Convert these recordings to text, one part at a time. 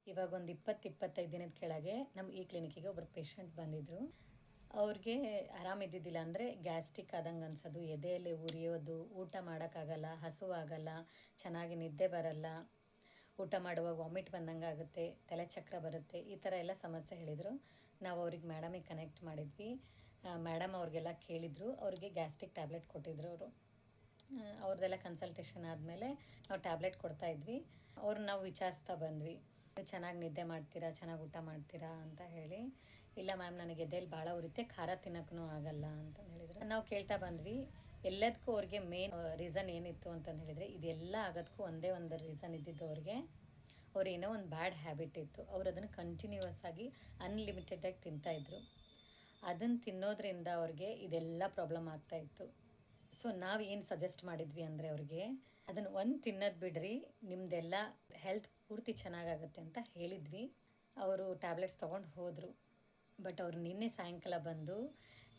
ಇವಾಗ ಒಂದು 20-25 ದಿನದ ಕೆಳಗೆ ನಮ್ಮ ಈ ಕ್ಲಿನಿಕ್ಕಿಗೆ ಒಬ್ಬರು ಪೇಷಂಟ್ ಬಂದಿದ್ದರು. ಅವ್ರಿಗೆ ಆರಾಮಿದ್ದಿದ್ದಿಲ್ಲ, ಅಂದರೆ ಗ್ಯಾಸ್ಟ್ರಿಕ್ ಆದಂಗೆ ಅನ್ಸೋದು, ಎದೆಯಲ್ಲಿ ಉರಿಯೋದು, ಊಟ ಮಾಡೋಕ್ಕಾಗಲ್ಲ, ಹಸುವಾಗಲ್ಲ, ಚೆನ್ನಾಗಿ ನಿದ್ದೆ ಬರಲ್ಲ, ಊಟ ಮಾಡುವಾಗ ವಾಮಿಟ್ ಬಂದಂಗೆ ಆಗುತ್ತೆ, ತಲೆ ಚಕ್ರ ಬರುತ್ತೆ, ಈ ಥರ ಎಲ್ಲ ಸಮಸ್ಯೆ ಹೇಳಿದರು. ನಾವು ಅವ್ರಿಗೆ ಮೇಡಮಿಗೆ ಕನೆಕ್ಟ್ ಮಾಡಿದ್ವಿ. ಮೇಡಮ್ ಅವ್ರಿಗೆಲ್ಲ ಕೇಳಿದರು, ಅವ್ರಿಗೆ ಗ್ಯಾಸ್ಟ್ರಿಕ್ ಟ್ಯಾಬ್ಲೆಟ್ ಕೊಟ್ಟಿದ್ರು ಅವರು. ಅವ್ರದ್ದೆಲ್ಲ ಕನ್ಸಲ್ಟೇಷನ್ ಆದಮೇಲೆ ನಾವು ಟ್ಯಾಬ್ಲೆಟ್ ಕೊಡ್ತಾಯಿದ್ವಿ. ಅವ್ರನ್ನ ನಾವು ವಿಚಾರಿಸ್ತಾ ಬಂದ್ವಿ, ಚೆನ್ನಾಗಿ ನಿದ್ದೆ ಮಾಡ್ತೀರಾ, ಚೆನ್ನಾಗಿ ಊಟ ಮಾಡ್ತೀರಾ ಅಂತ ಹೇಳಿ. ಇಲ್ಲ ಮ್ಯಾಮ್, ನನಗೆ ಎದೆಯಲ್ಲಿ ಭಾಳ ಉರಿತೆ, ಖಾರ ತಿನ್ನೋಕ್ಕೂ ಆಗಲ್ಲ ಅಂತಂದು ಹೇಳಿದರು. ನಾವು ಕೇಳ್ತಾ ಬಂದ್ವಿ, ಎಲ್ಲದಕ್ಕೂ ಅವ್ರಿಗೆ ಮೇನ್ ರೀಸನ್ ಏನಿತ್ತು ಅಂತಂದು ಹೇಳಿದರೆ, ಇದೆಲ್ಲ ಆಗೋದಕ್ಕೂ ಒಂದೇ ಒಂದು ರೀಸನ್ ಇದ್ದಿದ್ದು ಅವ್ರಿಗೆ. ಅವ್ರು ಏನೋ ಒಂದು ಬ್ಯಾಡ್ ಹ್ಯಾಬಿಟ್ ಇತ್ತು, ಅವ್ರು ಅದನ್ನು ಕಂಟಿನ್ಯೂವಸ್ ಆಗಿ ಅನ್ಲಿಮಿಟೆಡಾಗಿ ತಿಂತಾಯಿದ್ರು. ಅದನ್ನು ತಿನ್ನೋದ್ರಿಂದ ಅವ್ರಿಗೆ ಇದೆಲ್ಲ ಪ್ರಾಬ್ಲಮ್ ಆಗ್ತಾಯಿತ್ತು. ಸೊ ನಾವು ಏನು ಸಜೆಸ್ಟ್ ಮಾಡಿದ್ವಿ ಅಂದರೆ ಅವ್ರಿಗೆ, ಅದನ್ನು ಒಂದು ತಿನ್ನೋದು ಬಿಡ್ರಿ, ನಿಮ್ಮದೆಲ್ಲ ಹೆಲ್ತ್ ಪೂರ್ತಿ ಚೆನ್ನಾಗಾಗುತ್ತೆ ಅಂತ ಹೇಳಿದ್ವಿ. ಅವರು ಟ್ಯಾಬ್ಲೆಟ್ಸ್ ತೊಗೊಂಡು ಹೋದರು. ಬಟ್ ಅವ್ರು ನಿನ್ನೆ ಸಾಯಂಕಾಲ ಬಂದು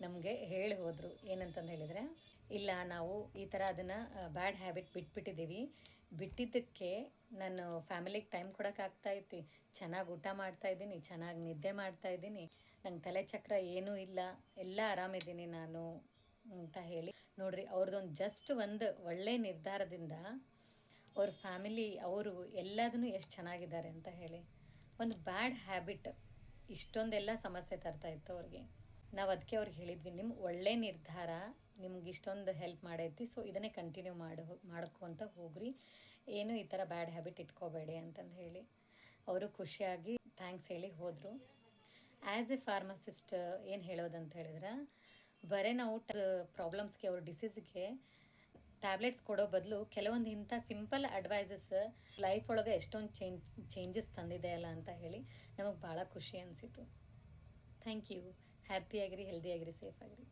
ನಮಗೆ ಹೇಳಿ ಹೋದರು. ಏನಂತಂದು ಹೇಳಿದರೆ, ಇಲ್ಲ ನಾವು ಈ ಥರ ಅದನ್ನು ಬ್ಯಾಡ್ ಹ್ಯಾಬಿಟ್ ಬಿಟ್ಬಿಟ್ಟಿದ್ದೀವಿ. ಬಿಟ್ಟಿದ್ದಕ್ಕೆ ನಾನು ಫ್ಯಾಮಿಲಿಗೆ ಟೈಮ್ ಕೊಡೋಕ್ಕಾಗ್ತಾಯಿತ್ತು, ಚೆನ್ನಾಗಿ ಊಟ ಮಾಡ್ತಾಯಿದ್ದೀನಿ, ಚೆನ್ನಾಗಿ ನಿದ್ದೆ ಮಾಡ್ತಾಯಿದ್ದೀನಿ, ನಂಗೆ ತಲೆ ಚಕ್ರ ಏನೂ ಇಲ್ಲ, ಎಲ್ಲ ಆರಾಮಿದ್ದೀನಿ ನಾನು ಅಂತ ಹೇಳಿ. ನೋಡಿರಿ, ಅವ್ರದ್ದೊಂದು ಜಸ್ಟ್ ಒಂದು ಒಳ್ಳೆಯ ನಿರ್ಧಾರದಿಂದ ಅವ್ರ ಫ್ಯಾಮಿಲಿ, ಅವರು ಎಲ್ಲದನ್ನೂ ಎಷ್ಟು ಚೆನ್ನಾಗಿದ್ದಾರೆ ಅಂತ ಹೇಳಿ. ಒಂದು ಬ್ಯಾಡ್ ಹ್ಯಾಬಿಟ್ ಇಷ್ಟೊಂದೆಲ್ಲ ಸಮಸ್ಯೆ ತರ್ತಾಯಿತ್ತು ಅವ್ರಿಗೆ. ನಾವು ಅದಕ್ಕೆ ಅವ್ರಿಗೆ ಹೇಳಿದ್ವಿ, ನಿಮ್ಮ ಒಳ್ಳೆಯ ನಿರ್ಧಾರ ನಿಮ್ಗೆ ಇಷ್ಟೊಂದು ಹೆಲ್ಪ್ ಮಾಡೈತಿ, ಸೊ ಇದನ್ನೇ ಕಂಟಿನ್ಯೂ ಮಾಡ್ಕೊತ ಹೋಗ್ರಿ, ಏನು ಈ ಥರ ಬ್ಯಾಡ್ ಹ್ಯಾಬಿಟ್ ಇಟ್ಕೋಬೇಡಿ ಅಂತಂದು ಹೇಳಿ. ಅವರು ಖುಷಿಯಾಗಿ ಥ್ಯಾಂಕ್ಸ್ ಹೇಳಿ ಹೋದರು. ಆ್ಯಸ್ ಎ ಫಾರ್ಮಸಿಸ್ಟ್ ಏನು ಹೇಳೋದಂತ ಹೇಳಿದ್ರೆ, ಬರೀ ನಾವು ಪ್ರಾಬ್ಲಮ್ಸ್ಗೆ, ಅವ್ರ ಡಿಸೀಸ್ಗೆ ಟ್ಯಾಬ್ಲೆಟ್ಸ್ ಕೊಡೋ ಬದಲು ಕೆಲವೊಂದು ಇಂಥ ಸಿಂಪಲ್ ಅಡ್ವೈಸಸ್ ಲೈಫ್ ಒಳಗೆ ಎಷ್ಟೊಂದು ಚೇಂಜಸ್ ತಂದಿದೆಯಲ್ಲ ಅಂತ ಹೇಳಿ ನಮಗೆ ಭಾಳ ಖುಷಿ ಅನಿಸಿತು. Thank you. ಹ್ಯಾಪಿಯಾಗಿರಿ, ಹೆಲ್ದಿಯಾಗಿರಿ, ಸೇಫಾಗಿರಿ.